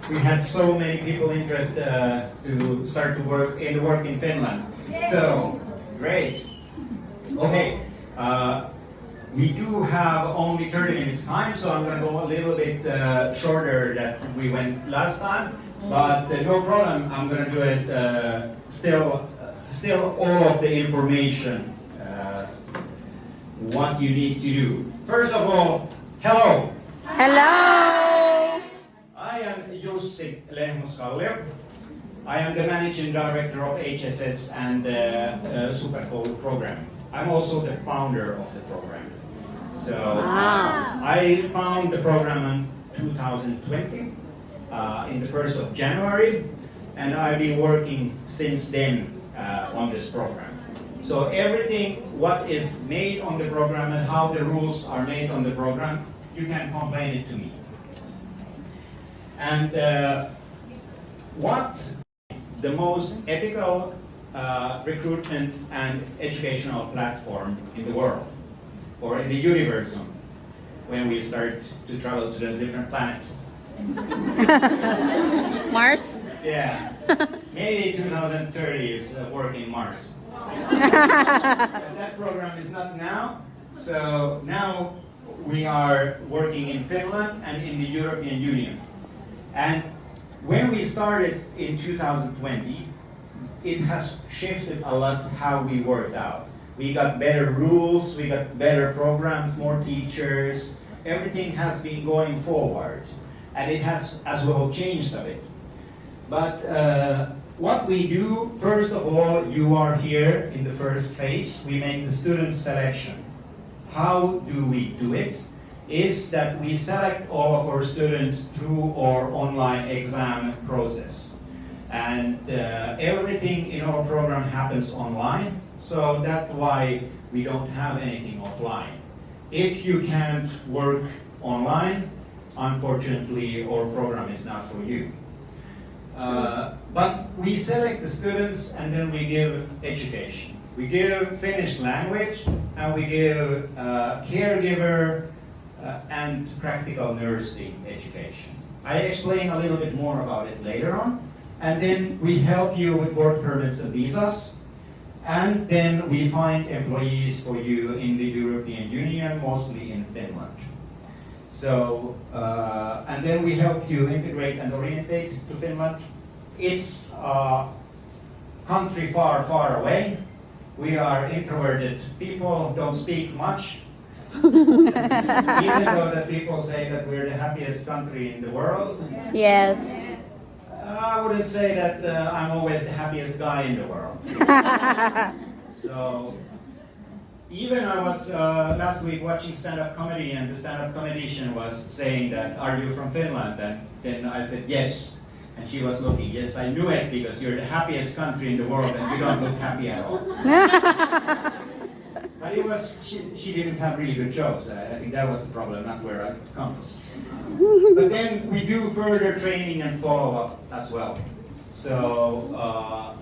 We had so many people interested to start to work in Finland. So, great. Okay, we do have only 30 minutes time, so I'm going to go a little bit shorter than we went last time. But no problem, I'm going to do it still all of the information, what you need to do. First of all, hello. Hello. I am Jussi Lehmuskallio. I am the Managing Director of HSS and the Supercode program. I'm also the founder of the program. So I found the program in 2020, in the 1st of January, and I've been working since then on this program. So everything what is made on the program and how the rules are made on the program, you can complain it to me. And what the most ethical recruitment and educational platform in the world, or in the universe, when we start to travel to the different planets. Mars? Yeah, maybe 2030 is working Mars. But that program is not now, so now we are working in Finland and in the European Union. And when we started in 2020, it has shifted a lot how we worked out. We got better rules, we got better programs, more teachers. Everything has been going forward, and it has as well changed a bit. But what we do, first of all, you are here in the first phase. We make the student selection. How do we do it? Is that we select all of our students through our online exam process. And everything in our program happens online, so that's why we don't have anything offline. If you can't work online, unfortunately our program is not for you. But we select the students and then we give education. We give Finnish language and we give caregiver and practical nursing education. I explain a little bit more about it later on. And then we help you with work permits and visas. And then we find employees for you in the European Union, mostly in Finland. So, and then we help you integrate and orientate to Finland. It's a country far, far away. We are introverted people, don't speak much. Even though that people say that we're the happiest country in the world. Yes. I wouldn't say that I'm always the happiest guy in the world. So, even I was last week watching stand-up comedy, and the stand-up comedian was saying that, "Are you from Finland?" And then I said, "Yes." And she was looking, "Yes, I knew it, because you're the happiest country in the world and you don't look happy at all." But it was, she didn't have really good jokes. I think that was the problem, not where I come from. But then we do further training and follow-up as well. So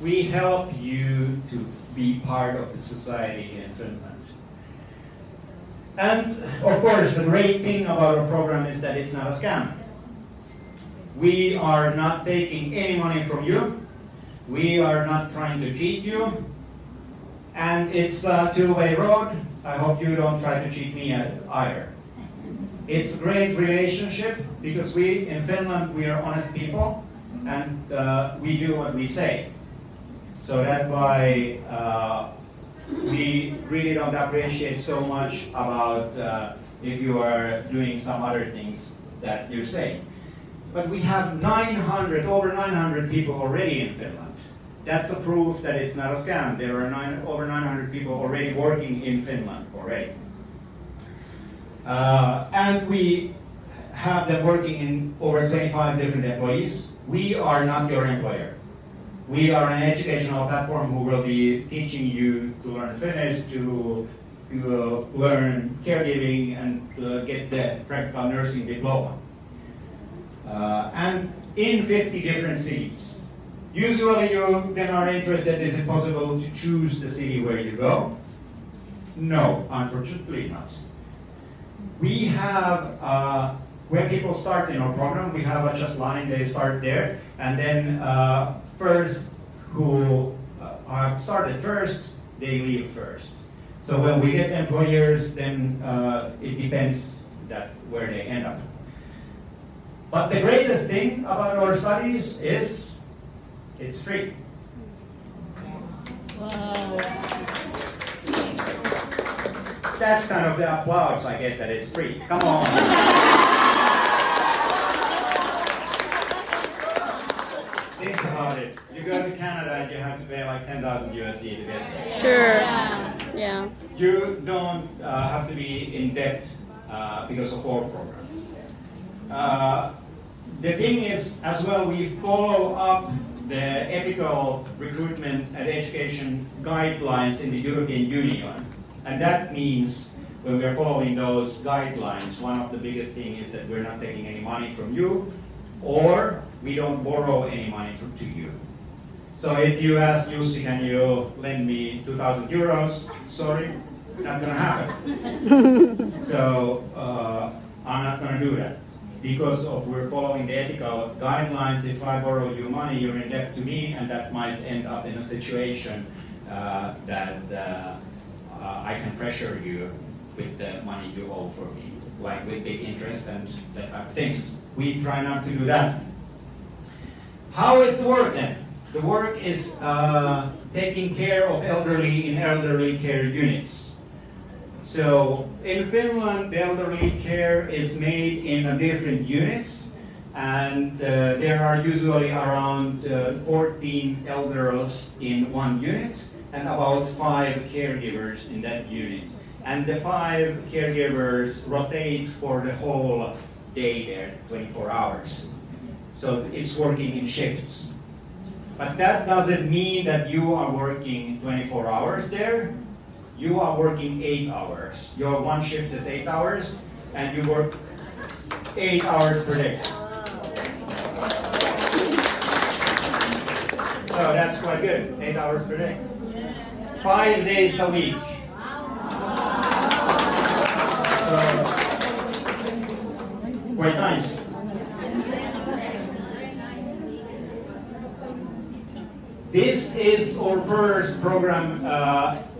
we help you to be part of the society in Finland. And of course, the great thing about our program is that it's not a scam. We are not taking any money from you. We are not trying to cheat you. And it's a two-way road. I hope you don't try to cheat me either. It's a great relationship because we, in Finland, we are honest people and we do what we say. So that's why we really don't appreciate so much about if you are doing some other things that you say. But we have over 900 people already in Finland. That's a proof that it's not a scam. There are over 900 people already working in Finland already. And we have them working in over 25 different employees. We are not your employer. We are an educational platform who will be teaching you to learn Finnish, to learn caregiving, and to get the practical nursing diploma. And in 50 different cities. Usually you then are interested, is it possible to choose the city where you go? No, unfortunately not. We have when people start in our program, we have a just line, they start there, and then first who have started first, they leave first. So when we get employers, then it depends that where they end up. But the greatest thing about our studies is it's free. Wow. That's kind of the applause I get that it's free. Come on. Think about it. You go to Canada and you have to pay like 10,000 USD to get there. Sure. Yeah. You don't have to be in debt because of our program. The thing is, as well, we follow up the ethical recruitment and education guidelines in the European Union. And that means when we're following those guidelines, one of the biggest things is that we're not taking any money from you, or we don't borrow any money to you. So if you ask Jussi, can you lend me 2,000 euros? Sorry, not gonna happen. So I'm not gonna do that. Because of we're following the ethical guidelines, if I borrow you money, you're in debt to me, and that might end up in a situation that I can pressure you with the money you owe for me, like with big interest and that type of things. We try not to do that. How is the work then? The work is taking care of elderly in elderly care units. So in Finland, the elderly care is made in different units, and there are usually around 14 elders in one unit and about 5 caregivers in that unit. And the 5 caregivers rotate for the whole day there, 24 hours. So it's working in shifts. But that doesn't mean that you are working 24 hours there. You are working 8 hours. Your one shift is 8 hours, and you work 8 hours per day. So that's quite good, 8 hours per day. 5 days a week. Quite nice. This is our first program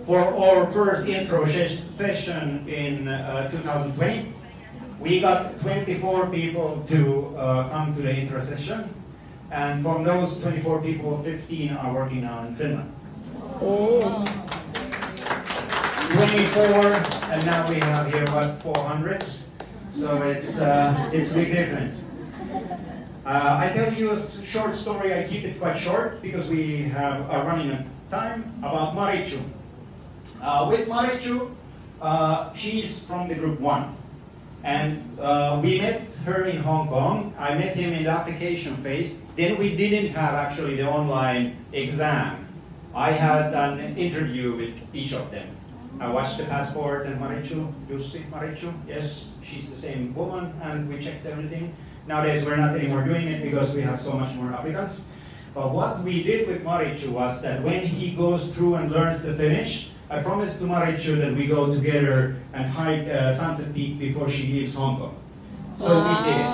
for our first intro session in 2020. We got 24 people to come to the intro session, and from those 24 people, 15 are working now in Finland. Oh. 24, and now we have here about 400. So it's big different. I tell you a short story. I keep it quite short because we are running out of time about Marichu. With Marichu, she's from the group 1. And we met her in Hong Kong. I met him in the application phase. Then we didn't have actually the online exam. I had an interview with each of them. I watched the passport and Marichu, Jussi Marichu, yes, she's the same woman, and we checked everything. Nowadays we're not anymore doing it because we have so much more applicants. But what we did with Marichu was that when he goes through and learns the Finnish, I promised to Marichu that we go together and hike Sunset Peak before she leaves Hong Kong. So we did it.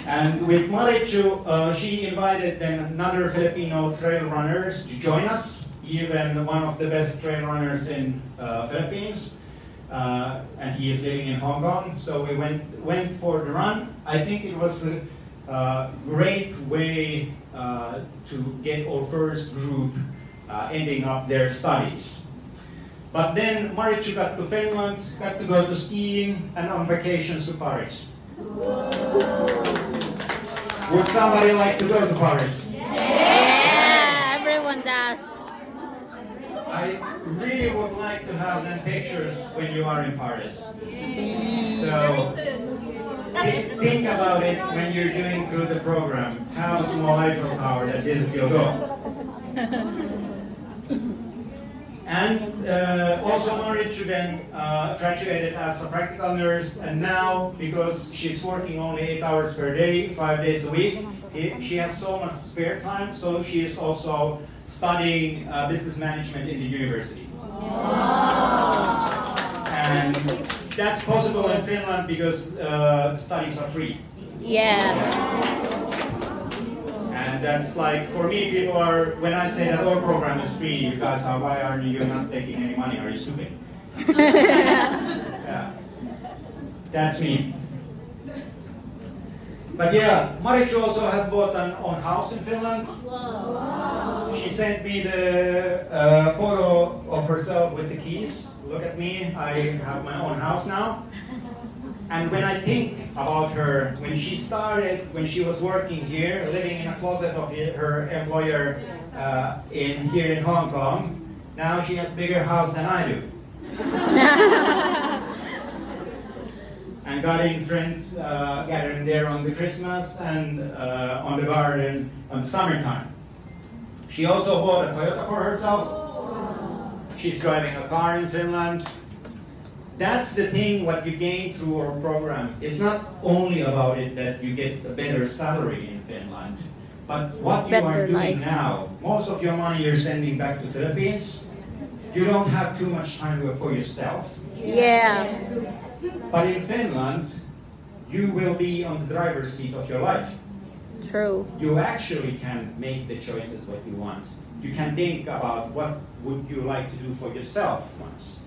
And with Marichu, she invited then another Filipino trail runners to join us, even one of the best trail runners in Philippines. And he is living in Hong Kong, so we went for the run. I think it was a great way to get our first group ending up their studies. But then Marichu got to Finland, got to go to skiing, and on vacations to Paris. Would somebody like to go to Paris? Yeah, everyone does. I really would like to have them pictures when you are in Paris. So think about it when you're doing through the program, how small Eiffel Tower that this will go. And also Marichu then graduated as a practical nurse, and now because she's working only 8 hours per day, 5 days a week, she has so much spare time, so she is also studying business management in the university. Wow. And that's possible in Finland because studies are free. Yes. And that's like, for me, people are, when I say that our program is free, you guys are, why are you not taking any money? Are you stupid? Yeah. That's me. But yeah, Marichu also has bought an own house in Finland. Wow. She sent me the photo of herself with the keys. Look at me, I have my own house now. And when I think about her, when she started, when she was working here, living in a closet of her employer here in Hong Kong, now she has a bigger house than I do. And getting friends gathering there on the Christmas and on the garden on summertime. She also bought a Toyota for herself. She's driving a car in Finland. That's the thing what you gain through our program. It's not only about it that you get a better salary in Finland, but what you are doing now, most of your money you're sending back to Philippines. You don't have too much time for yourself. Yes. But in Finland, you will be on the driver's seat of your life. True. You actually can make the choices what you want. You can think about what would you like to do for yourself once.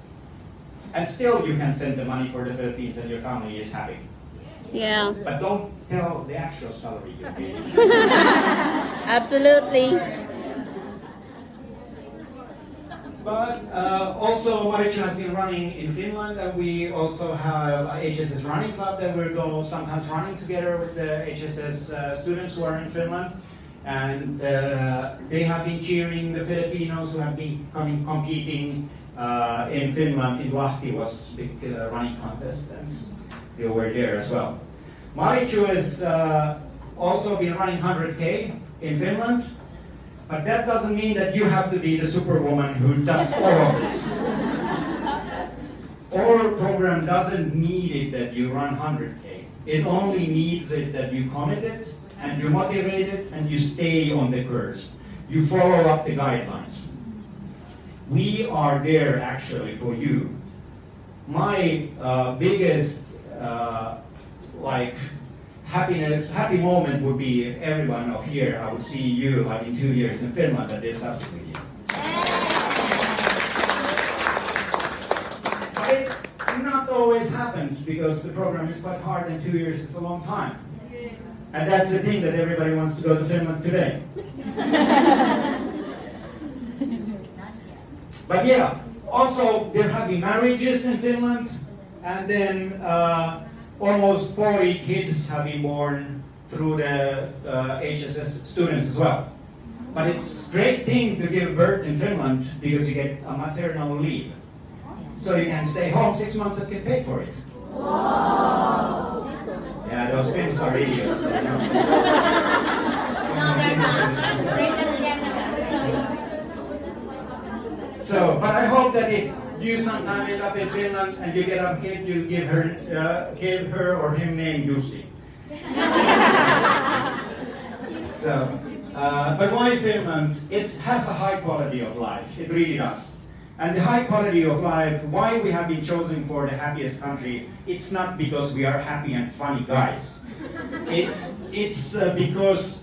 And still you can send the money for the Philippines and your family is happy. Yeah. But don't tell the actual salary you're getting. Absolutely. But also Marichu has been running in Finland, and we also have a HSS running club that we'll go sometimes running together with the HSS students who are in Finland. And they have been cheering the Filipinos who have been competing in Finland. In Lahti was a big running contest, and they were there as well. Marichu has also been running 100K in Finland. But that doesn't mean that you have to be the superwoman who does all of this. Our program doesn't need it that you run 100K. It only needs it that you commit it, and you motivate it, and you stay on the course. You follow up the guidelines. We are there actually for you. My biggest happy moment would be if everyone of here, I would see you like in 2 years in Finland and discuss it with you. But it not always happens because the program is quite hard and 2 years is a long time. And that's the thing that everybody wants to go to Finland today. But yeah, also there have been marriages in Finland, and then almost 40 kids have been born through the HSS students as well. But it's a great thing to give birth in Finland because you get a maternal leave. So you can stay home 6 months and get paid for it. Wow. Yeah, those Finns are idiots. No, they're not. They're just generous. So, but I hope that if you sometime end up in Finland and you get a kid, you give her or him name Jussi. So, but why Finland? It has a high quality of life. It really does. And the high quality of life, why we have been chosen for the happiest country, it's not because we are happy and funny guys. It's because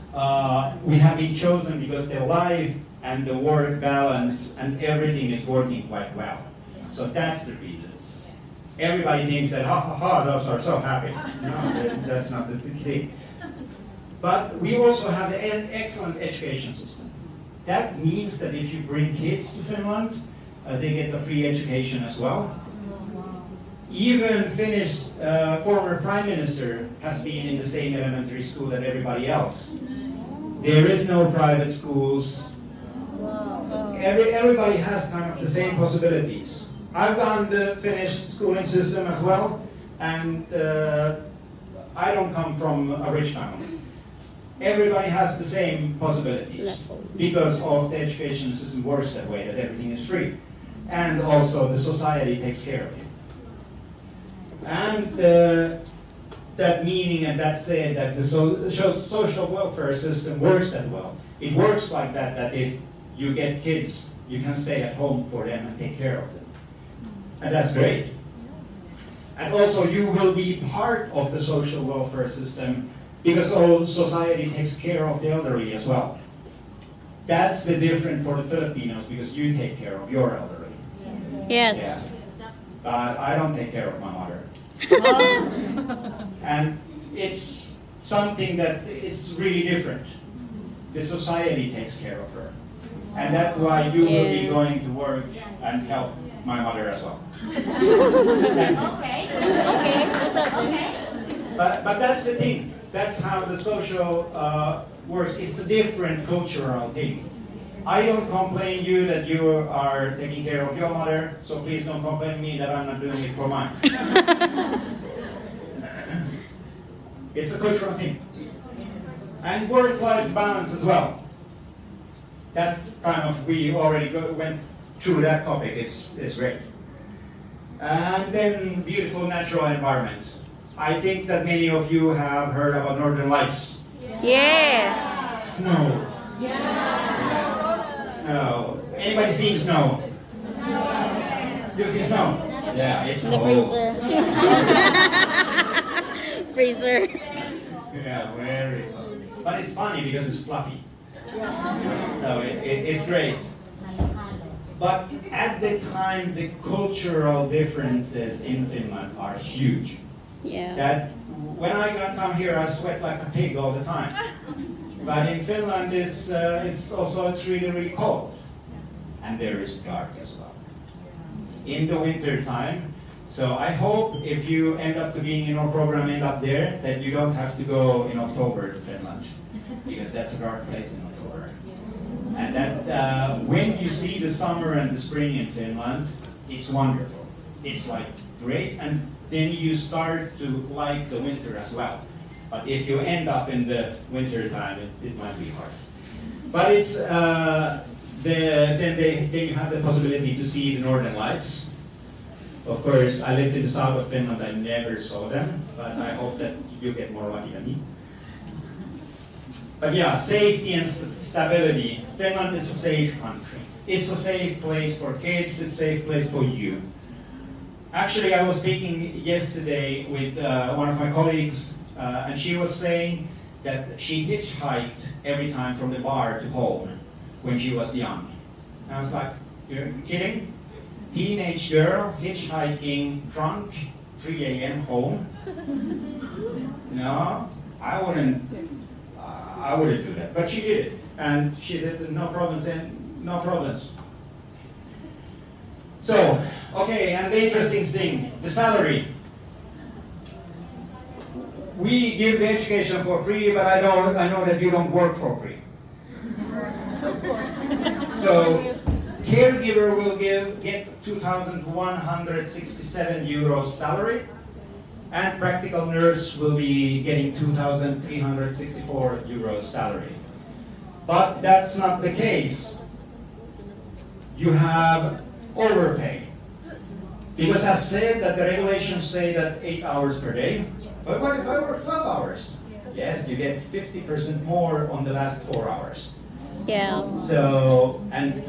we have been chosen because the life and the work balance and everything is working quite well. So that's the reason. Everybody thinks that, those are so happy. No, that's not the thing. But we also have an excellent education system. That means that if you bring kids to Finland, they get a free education as well. Even Finnish former prime minister has been in the same elementary school that everybody else. There is no private schools. Everybody has kind of the same possibilities. I've done the Finnish schooling system as well, and I don't come from a rich family. Everybody has the same possibilities because of the education system works that way, that everything is free. And also the society takes care of you. And that meaning and that saying that the social welfare system works that well. It works like that, that if you get kids, you can stay at home for them and take care of them. And that's great. And also you will be part of the social welfare system because all society takes care of the elderly as well. That's the difference for the Filipinos because you take care of your elderly. Yes. Yeah. But I don't take care of my mother. And it's something that is really different. The society takes care of her. And that's why you will be going to work and help my mother as well. Okay. But that's the thing. That's how the social works. It's a different cultural thing. I don't complain you that you are taking care of your mother, so please don't complain me that I'm not doing it for mine. It's a cultural thing. And work-life balance as well. That's kind of, we already went through that topic, it's great. And then beautiful natural environment. I think that many of you have heard about Northern Lights. Yeah. Snow. Snow. Anybody seen snow? You see snow? Yeah, it's The cold. freezer. Freezer. Yeah, very cold. But it's funny because it's fluffy. So it's great. But at the time, the cultural differences in Finland are huge. Yeah. That when I come here, I sweat like a pig all the time. But in Finland, it's really, really cold, and there is dark as well. In the winter time, so I hope if you end up to being in our program, end up there, that you don't have to go in October to Finland, because that's a dark place in October. And that when you see the summer and the spring in Finland, it's wonderful. It's like great, and then you start to like the winter as well. But if you end up in the winter time, it might be hard. But it's then you have the possibility to see the Northern Lights. Of course, I lived in the south of Finland. I never saw them, but I hope that you get more lucky than me. But yeah, safety and stability. Finland is a safe country. It's a safe place for kids. It's a safe place for you. Actually, I was speaking yesterday with one of my colleagues, and she was saying that she hitchhiked every time from the bar to home when she was young. And I was like, you're kidding? Teenage girl hitchhiking drunk 3 a.m. home? No, I wouldn't do that. But she did it. And she said, no problems, and no problems. So, okay, and the interesting thing, the salary. We give the education for free, but I know that you don't work for free. Of course. So, caregiver will get 2,167 euros salary, and practical nurse will be getting 2,364 euros salary. But that's not the case. You have overpay. Because as said that the regulations say that 8 hours per day. But what if I work 12 hours? Yes, you get 50% more on the last 4 hours. Yeah. So, and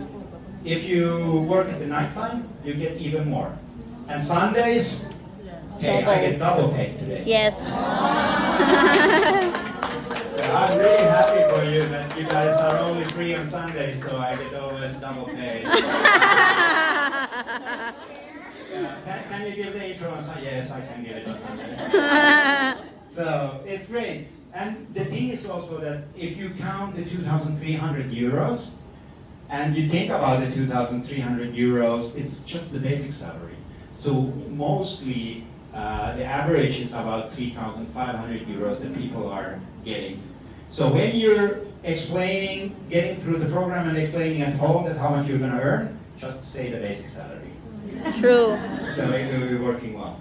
if you work at the night time, you get even more. And Sundays, hey, I get double pay today. Yes. So I'm really happy for you that you guys are only free on Sundays, so I get always double pay. Can you give the intro on Sunday? Yes, I can give it on Sunday. So it's great. And the thing is also that if you count the 2,300 euros, and you think about the 2,300 euros, it's just the basic salary. So mostly the average is about 3,500 euros that people are getting. So when you're explaining, getting through the program and explaining at home that how much you're going to earn, just say the basic salary. True. So it will be working well.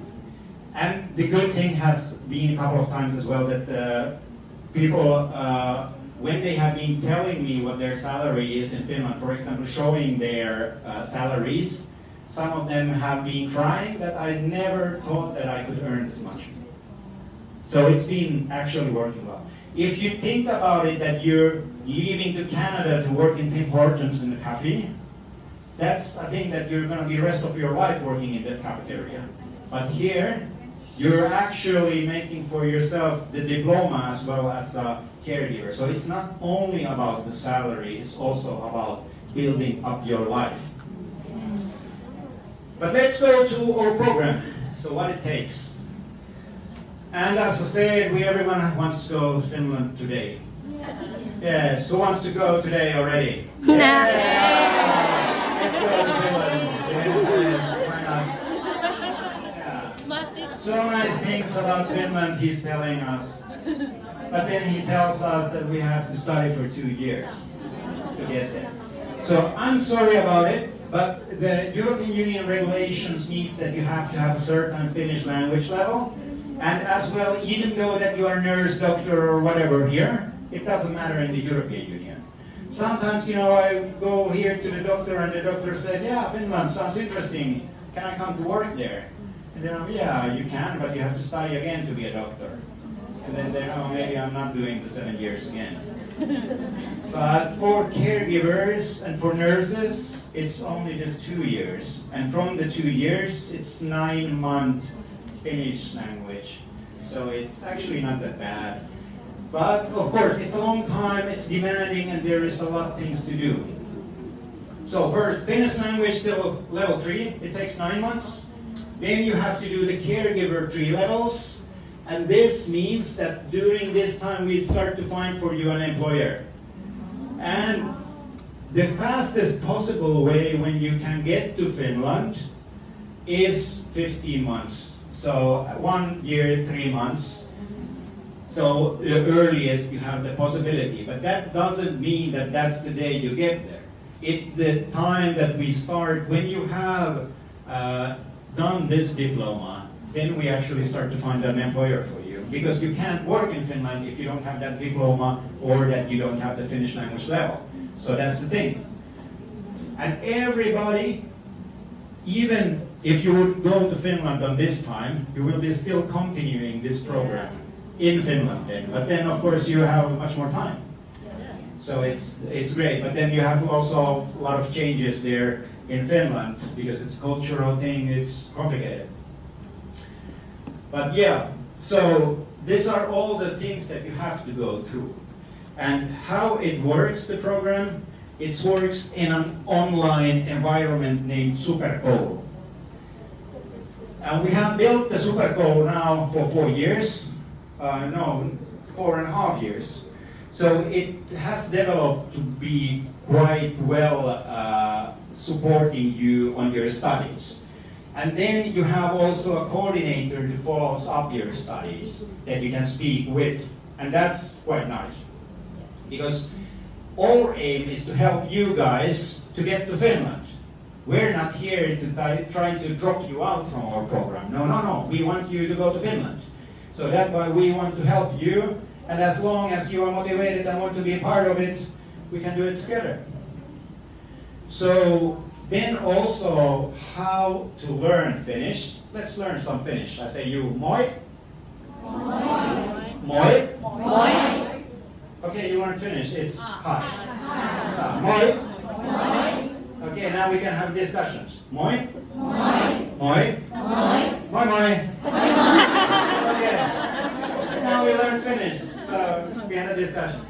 And the good thing has been a couple of times as well that people, when they have been telling me what their salary is in Finland, for example, showing their salaries, some of them have been crying that I never thought that I could earn this much. So it's been actually working well. If you think about it that you're leaving to Canada to work in Tim Hortons in the cafe, that's a thing that you're going to be the rest of your life working in that cafeteria. But here, you're actually making for yourself the diploma as well as a caregiver. So it's not only about the salary, it's also about building up your life. But let's go to our program, so what it takes. And as I said, everyone wants to go to Finland today. Yes, who wants to go today already? Yeah. Let's go to Finland. Yeah, why not? Yeah. So nice things about Finland he's telling us. But then he tells us that we have to study for 2 years to get there. So I'm sorry about it, but the European Union regulations needs that you have to have a certain Finnish language level. And as well, even though that you are a nurse, doctor, or whatever here, it doesn't matter in the European Union. Sometimes, I go here to the doctor and the doctor said, yeah, Finland sounds interesting. Can I come to work there? And then, yeah, you can, but you have to study again to be a doctor. And then maybe I'm not doing the 7 years again. But for caregivers and for nurses, it's only just 2 years. And from the 2 years, it's 9 months Finnish language. So it's actually not that bad. But of course, it's a long time, it's demanding, and there is a lot of things to do. So first, Finnish language till level 3, it takes 9 months. Then you have to do the caregiver 3 levels. And this means that during this time we start to find for you an employer. And the fastest possible way when you can get to Finland is 15 months. So 1 year, 3 months. So the earliest you have the possibility. But that doesn't mean that that's the day you get there. It's the time that we start. When you have done this diploma, then we actually start to find an employer for you. Because you can't work in Finland if you don't have that diploma or that you don't have the Finnish language level. So that's the thing. And everybody, even if you would go to Finland on this time, you will be still continuing this program in Finland then. But then, of course, you have much more time. So it's great. But then you have also a lot of changes there in Finland because it's a cultural thing, it's complicated. But yeah, so these are all the things that you have to go through. And how it works, the program, it works in an online environment named Superkoulu. And we have built the Superkoulu now for 4 years. 4.5 years. So it has developed to be quite well supporting you on your studies. And then you have also a coordinator who follows up your studies that you can speak with. And that's quite nice. Because our aim is to help you guys to get to Finland. We're not here to try to drop you out from our program. No. We want you to go to Finland. So that's why we want to help you. And as long as you are motivated and want to be a part of it, we can do it together. So then also how to learn Finnish. Let's learn some Finnish. I say you, moi. Moi. Moi. Moi. Okay, you learn Finnish. It's hi. Moi. Moi. Okay, now we can have discussions. Moi. Moi. Moi. Moi. Moi moi. Okay. Now we learn Finnish. So we had a discussion.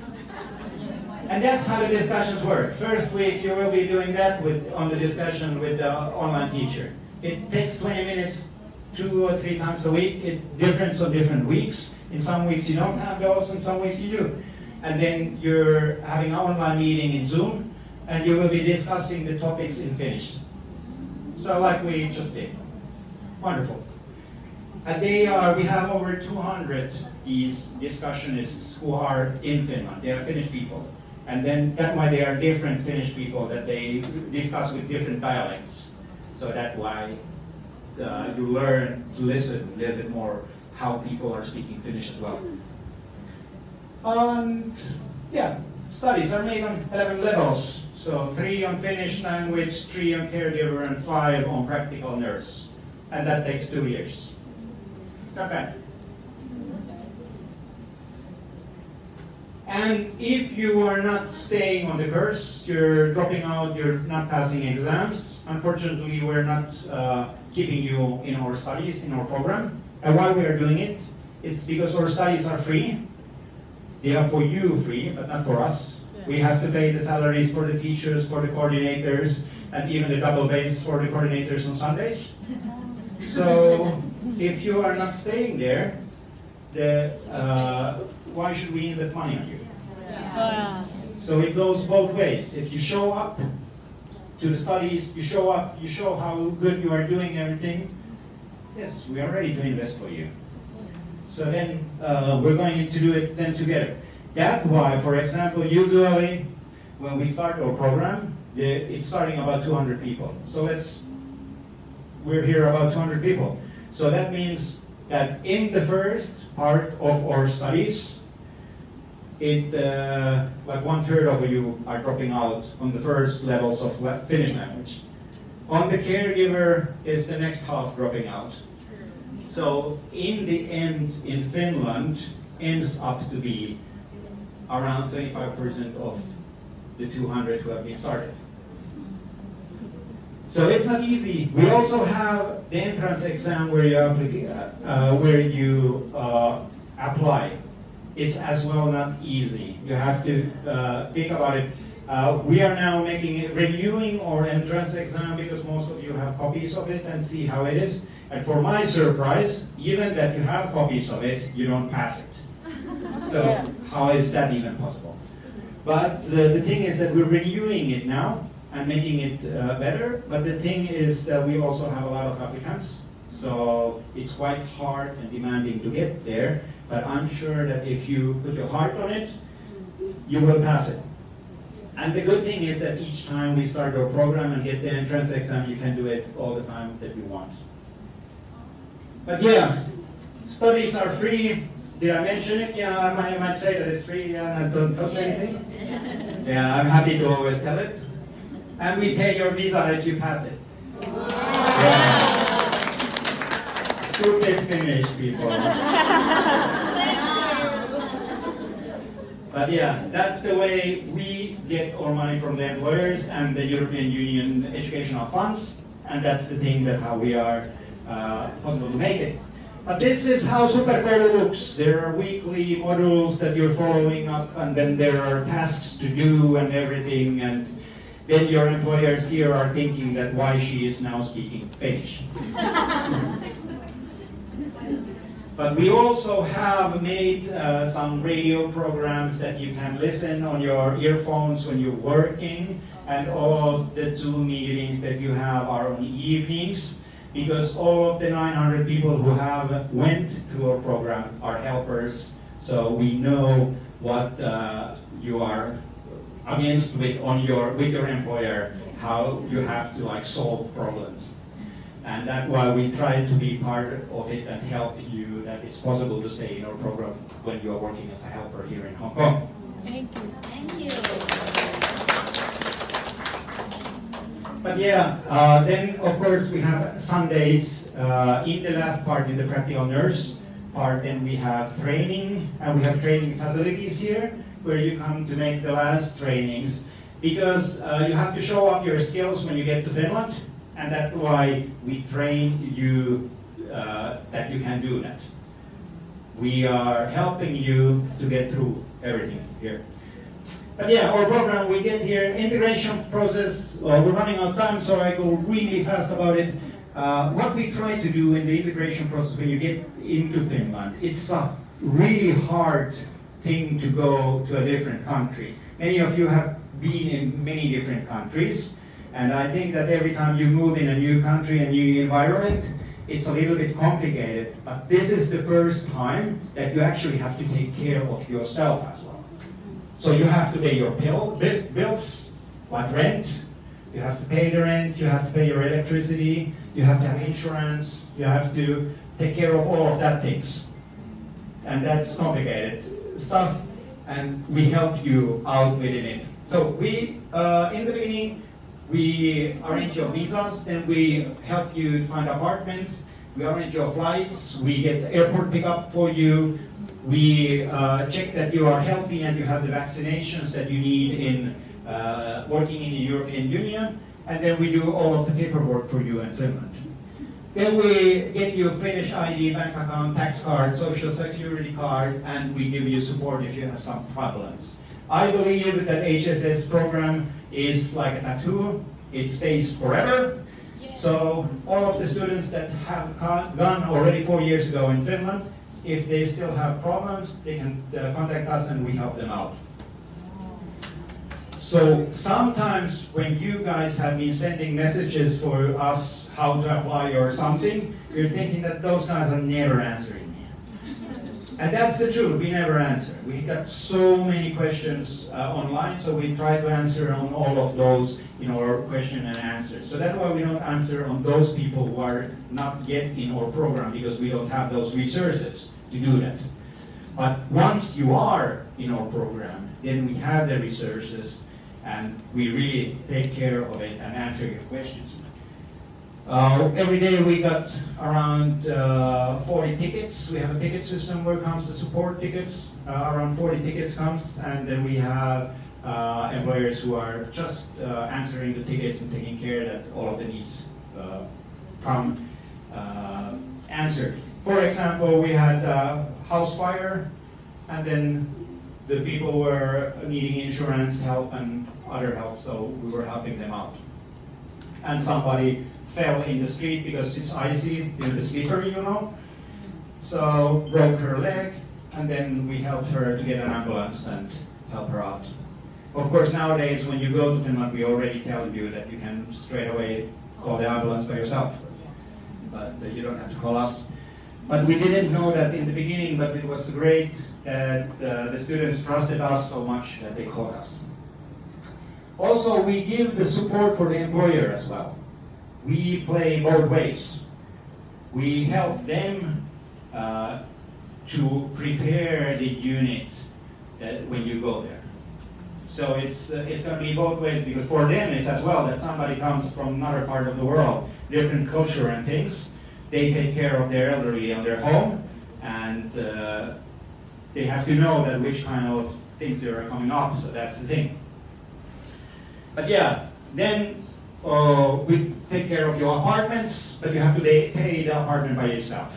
And that's how the discussions work. First week you will be doing that on the discussion with the online teacher. It takes 20 minutes 2 or 3 times a week. It differs on different weeks. In some weeks you don't have those, in some weeks you do. And then you're having an online meeting in Zoom, and you will be discussing the topics in Finnish. So like we just did. Wonderful. And we have over 200 these discussionists who are in Finland. They are Finnish people. And then that's why they are different Finnish people that they discuss with different dialects. So that's why you learn to listen a little bit more how people are speaking Finnish as well. And yeah, studies are made on 11 levels. So 3 on Finnish language, 3 on caregiver, and 5 on practical nurse. And that takes 2 years. Not bad. And if you are not staying on the course, you're dropping out, you're not passing exams, unfortunately we're not keeping you in our studies, in our program. And why we are doing it, it's because our studies are free. They are for you free, but not for us. We have to pay the salaries for the teachers, for the coordinators, and even the double base for the coordinators on Sundays. So if you are not staying there, why should we invest money on you? Wow. So it goes both ways. If you show up to the studies, you show up, you show how good you are doing everything, yes, we are ready to invest for you. So then we're going to do it then together. That's why, for example, usually when we start our program, it's starting about 200 people. So we're here about 200 people. So that means that in the first part of our studies, like 1/3 of you are dropping out on the first levels of Finnish language. On the caregiver is the next half dropping out. So in the end, in Finland, ends up to be around 25% of the 200 who have been started. So it's not easy. We also have the entrance exam where you apply. It's as well not easy. You have to think about it. We are now reviewing our entrance exam because most of you have copies of it and see how it is. And for my surprise, even that you have copies of it, you don't pass it. So how is that even possible? But the thing is that we're reviewing it now and making it better. But the thing is that we also have a lot of applicants. So it's quite hard and demanding to get there. But I'm sure that if you put your heart on it, you will pass it. And the good thing is that each time we start our program and get the entrance exam, you can do it all the time that you want. But yeah, studies are free. Did I mention it? Yeah, I might say that it's free and it doesn't cost anything. Yeah, I'm happy to always tell it. And we pay your visa if you pass it. Yeah. Stupid Finnish people. But yeah, that's the way we get our money from the employers and the European Union educational funds, and that's the thing that how we are possible to make it. But this is how Superkoulu looks. There are weekly modules that you're following up, and then there are tasks to do and everything, and then your employers here are thinking that why she is now speaking Finnish. But we also have made some radio programs that you can listen on your earphones when you're working, and all of the Zoom meetings that you have are on evenings, because all of the 900 people who have went through our program are helpers, so we know what you are against with your employer, how you have to solve problems. And that's why we try to be part of it and help you that it's possible to stay in our program when you are working as a helper here in Hong Kong. Thank you. Thank you. But yeah, then of course we have Sundays in the last part, in the practical nurse part, then we have training, and we have training facilities here where you come to make the last trainings, because you have to show up your skills when you get to Finland. And that's why we train you that you can do that. We are helping you to get through everything here. But yeah, our program, we get here, integration process, we're running out of time, so I go really fast about it. What we try to do in the integration process when you get into Finland, it's a really hard thing to go to a different country. Many of you have been in many different countries. And I think that every time you move in a new country, a new environment, it's a little bit complicated. But this is the first time that you actually have to take care of yourself as well. So you have to pay your bills, like rent. You have to pay the rent, you have to pay your electricity, you have to have insurance, you have to take care of all of that things. And that's complicated stuff, and we help you out within it. So we, in the beginning, we arrange your visas, then we help you find apartments, we arrange your flights, we get the airport pickup for you, we check that you are healthy and you have the vaccinations that you need in working in the European Union, and then we do all of the paperwork for you in Finland. Then we get you a Finnish ID, bank account, tax card, social security card, and we give you support if you have some problems. I believe that HSS program is like a tattoo. It stays forever. So all of the students that have gone already 4 years ago in Finland, if they still have problems, they can contact us and we help them out. So sometimes when you guys have been sending messages for us how to apply or something, you're thinking that those guys are never answering me. And that's the truth, we never answer. We got so many questions online, so we try to answer on all of those in our question and answers. So that's why we don't answer on those people who are not yet in our program, because we don't have those resources to do that. But once you are in our program, then we have the resources and we really take care of it and answer your questions. Every day we got around 40 tickets. We have a ticket system where it comes to support tickets. Around 40 tickets comes, and then we have employers who are just answering the tickets and taking care that all of the needs come answered. For example, we had a house fire, and then the people were needing insurance help and other help, so we were helping them out. And somebody fell in the street because it's icy, the slippery, so broke her leg, and then we helped her to get an ambulance and help her out. Of course, nowadays when you go to Finland, we already tell you that you can straight away call the ambulance by yourself, but you don't have to call us. But we didn't know that in the beginning, but it was great that the students trusted us so much that they called us. Also, we give the support for the employer as well. We play both ways. We help them to prepare the unit that when you go there. So it's going to be both ways, because for them it's as well that somebody comes from another part of the world, different culture and things. They take care of their elderly on their home, and they have to know that which kind of things they are coming up. So that's the thing. But yeah, then we take care of your apartments, but you have to pay the apartment by yourself.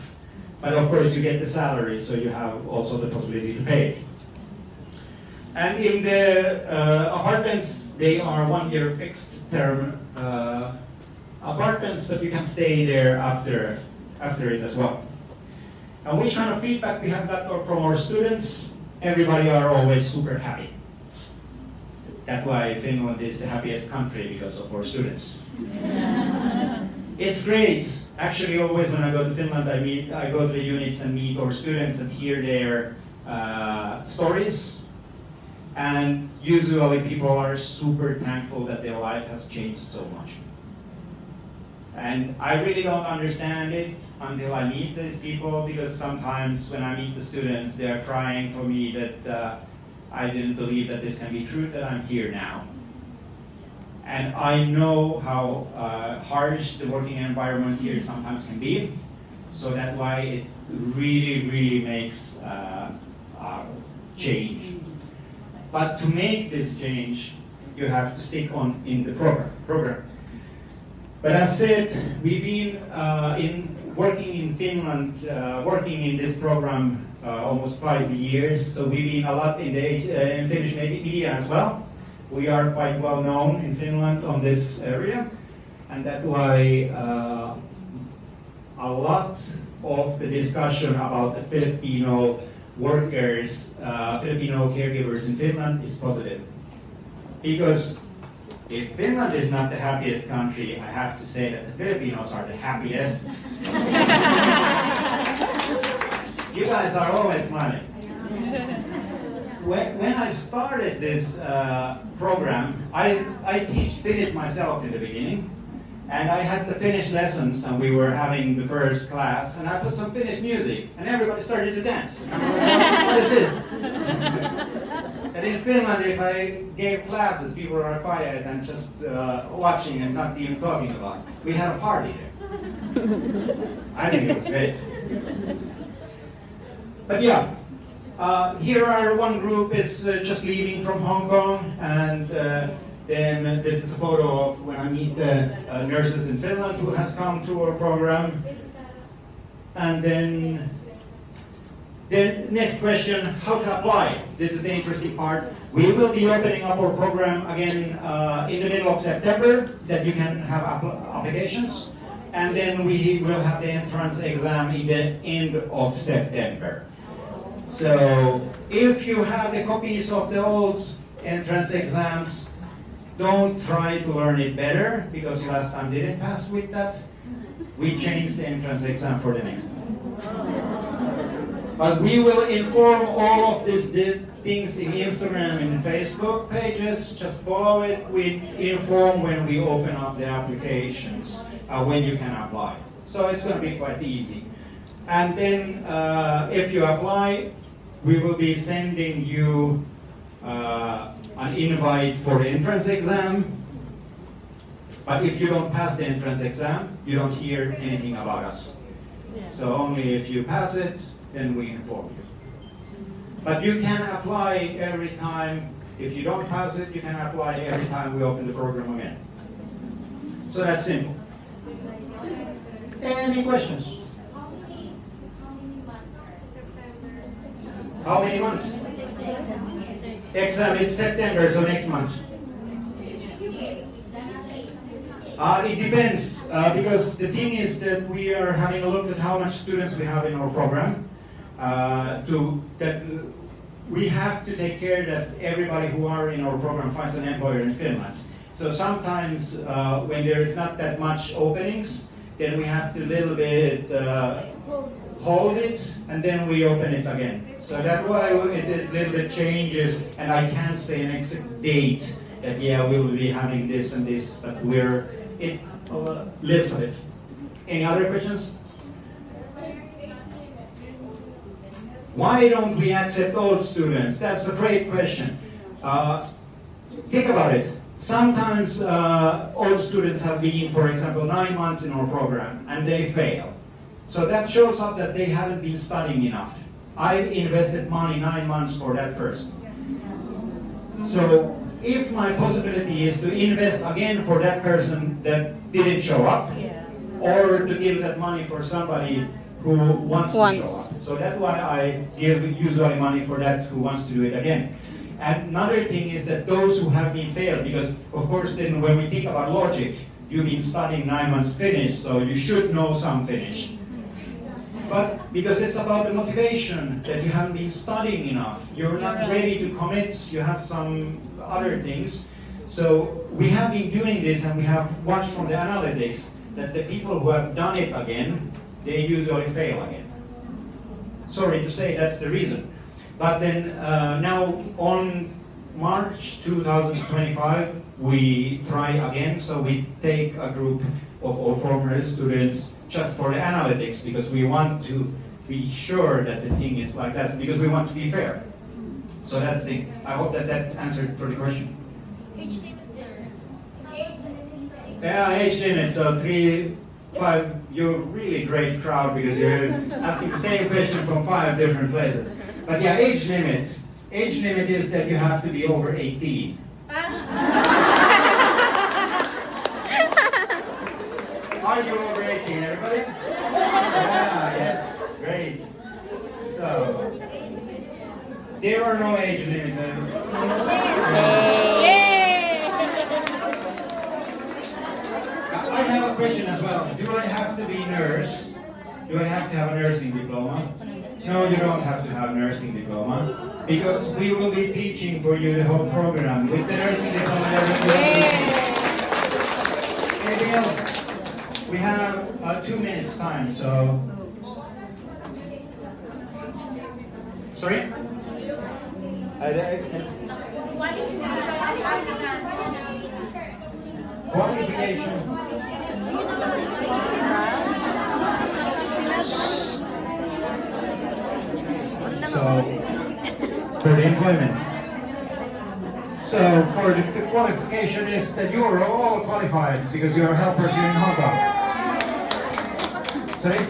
But of course you get the salary, so you have also the possibility to pay it. And in the apartments, they are 1 year fixed term apartments, but you can stay there after it as well. And which kind of feedback we have got from our students? Everybody are always super happy. That's why Finland is the happiest country, because of our students. It's great. Actually, always when I go to Finland, I go to the units and meet our students and hear their stories. And usually people are super thankful that their life has changed so much. And I really don't understand it until I meet these people, because sometimes when I meet the students, they are crying for me that I didn't believe that this can be true, that I'm here now. And I know how harsh the working environment here sometimes can be, so that's why it really, really makes change. But to make this change, you have to stick on in the program. But as said, we've been working in Finland, working in this program almost 5 years. So we've been a lot in the in Finnish media as well. We are quite well known in Finland on this area, and that's why a lot of the discussion about the Filipino workers, Filipino caregivers in Finland is positive. Because if Finland is not the happiest country, I have to say that the Filipinos are the happiest. You guys are always smiling. When I started this program, I teach Finnish myself in the beginning. And I had the Finnish lessons, and we were having the first class, and I put some Finnish music, and everybody started to dance. And I'm like, what is this? And in Finland, if I gave classes, people are quiet and just watching and not even talking about it. We had a party there. I think it was great. But yeah, here are one group is just leaving from Hong Kong, and Then this is a photo of when I meet the nurses in Finland who has come to our program. And then next question, how to apply? This is the interesting part. We will be opening up our program again in the middle of September, that you can have applications. And then we will have the entrance exam in the end of September. So if you have the copies of the old entrance exams, don't try to learn it better, because last time didn't pass with that. We changed the entrance exam for the next time. But we will inform all of these things in Instagram and Facebook pages. Just follow it. We inform when we open up the applications, when you can apply. So it's going to be quite easy. And then if you apply, we will be sending you an invite for the entrance exam. But if you don't pass the entrance exam, you don't hear anything about us. So only if you pass it, then we inform you. But you can apply every time. If you don't pass it, you can apply every time we open the program again. So that's simple. Any questions? How many months? Exam is September, so next month. It depends, because the thing is that we are having a look at how much students we have in our program. We have to take care that everybody who are in our program finds an employer in Finland. So sometimes when there is not that much openings, then we have to little bit hold it, and then we open it again. So that's why it a little bit changes, and I can't say an exact date that yeah, we will be having this and this, but we're in lives of it. Any other questions? Why don't we accept old students? That's a great question. Think about it. Sometimes old students have been, for example, 9 months in our program and they fail. So that shows up that they haven't been studying enough. I invested money 9 months for that person. So if my possibility is to invest again for that person that didn't show up, or to give that money for somebody who wants to show up. So that's why I give usually money for that who wants to do it again. And another thing is that those who have been failed, because of course then when we think about logic, you've been studying 9 months Finnish, so you should know some Finnish. But because it's about the motivation that you haven't been studying enough, you're not ready to commit, you have some other things. So we have been doing this, and we have watched from the analytics that the people who have done it again, they usually fail again. Sorry to say that's the reason. But then now on March 2025, we try again. So we take a group of all former students just for the analytics, because we want to be sure that the thing is like that, because we want to be fair. So that's the thing. I hope that that answered for the question. Age limit, sir. Yeah, age limit. So 3, 5. You're really great crowd, because you're asking the same question from 5 different places. But yeah, age limit. Age limit is that you have to be over 18. Are you over 18, everybody? Yeah, yes, great. So, there are no age limit. I have a question as well. Do I have to be nurse? Do I have to have a nursing diploma? No, you don't have to have a nursing diploma, because we will be teaching for you the whole program with the nursing diploma. Anything else? We have 2 minutes time, so. Sorry? Qualifications. So, for the employment. So, for the qualification is that you are all qualified because you are helpers here in Hong Kong. Sorry?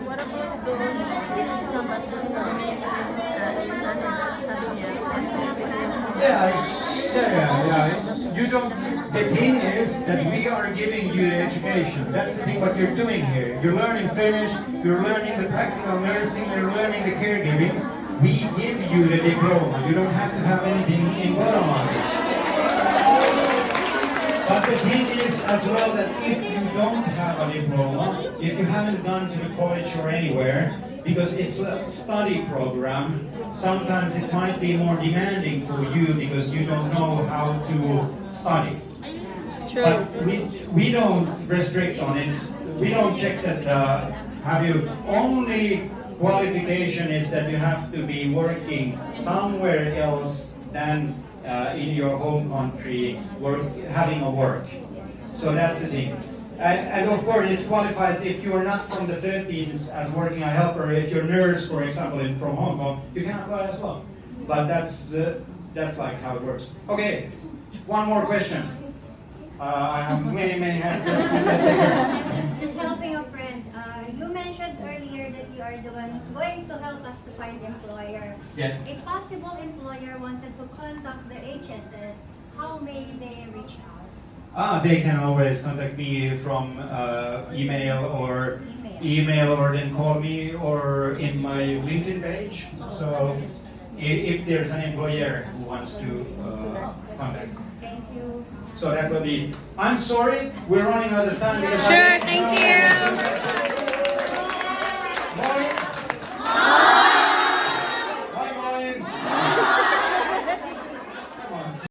What about those Yeah, Yeah. You don't. The thing is that we are giving you the education. That's the thing. What you're doing here. You're learning Finnish. You're learning the practical nursing. You're learning the caregiving. We give you the diploma. You don't have to have anything in bottom of it. But the thing is as well that if you don't have a diploma, if you haven't gone to the college or anywhere, because it's a study program, sometimes it might be more demanding for you because you don't know how to study. True. But we don't restrict on it. We don't check that have you only qualification is that you have to be working somewhere else than in your home country, having a work. So that's the thing. And of course, it qualifies if you are not from the Philippines as working a helper. If you're a nurse, for example, from Hong Kong, you can apply as well. But that's like how it works. Okay, one more question. I have many hands. Just helping a friend. You mentioned earlier that you are the ones going to help us to find employer. Yeah. A possible employer wanted to contact the HSS. How may they reach out? They can always contact me from email or then call me or in my LinkedIn page. So if there's an employer who wants to contact. Thank you. So that will be. I'm sorry, we're running out of time. Sure, thank you.